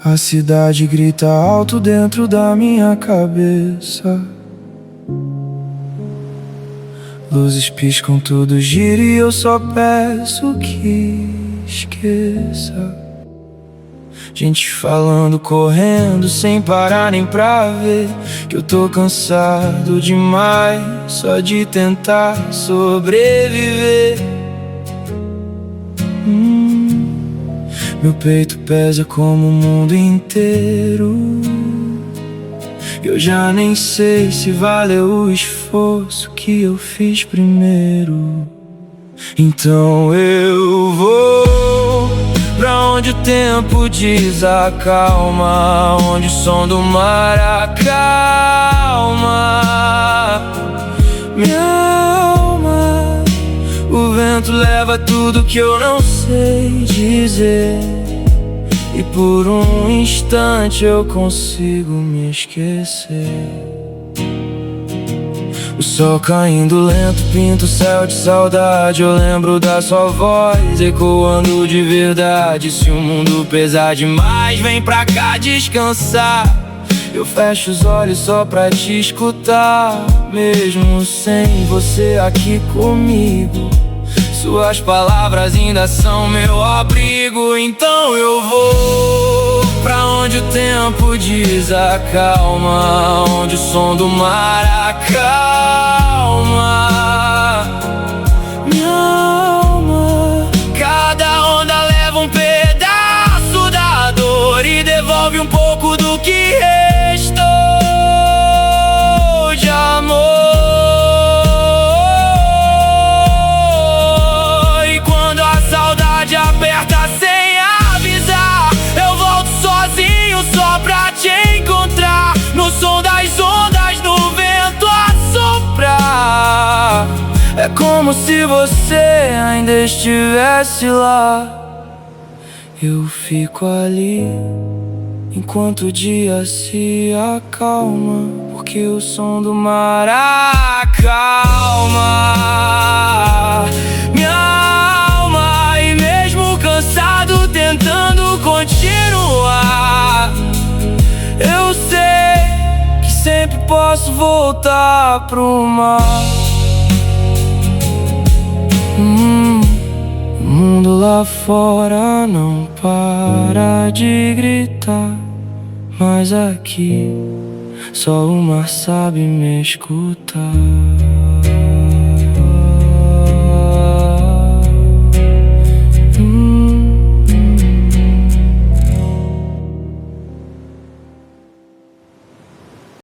A cidade grita alto dentro da minha cabeça. Luzes piscam, tudo gira e eu só peço que esqueça. Gente falando, correndo, sem parar nem pra ver que eu tô cansado demais só de tentar sobreviver. Meu peito pesa como o mundo inteiro. Eu já nem sei se valeu o esforço que eu fiz primeiro. Então eu vou pra onde o tempo desacalma, onde o som do mar acalma minha alma. O vento leva tudo que eu não sei dizer, e por um instante eu consigo me esquecer. O sol caindo lento pinta o céu de saudade. Eu lembro da sua voz ecoando de verdade. Se o mundo pesar demais, vem pra cá descansar. Eu fecho os olhos só pra te escutar. Mesmo sem você aqui comigo, suas palavras ainda são meu abrigo. Então eu vou pra onde o tempo desacalma, onde o som do mar acalma minha alma. Cada onda leva um pedaço da dor e devolve um pouco do que restou de amor. Aperta sem avisar, eu volto sozinho só pra te encontrar, no som das ondas, no vento a soprar. É como se você ainda estivesse lá. Eu fico ali enquanto o dia se acalma, porque o som do mar acalma minha alma. E mesmo cansado tentando continuar, eu sei que sempre posso voltar pro mar. O mundo lá fora não para de gritar, mas aqui só o mar sabe me escutar.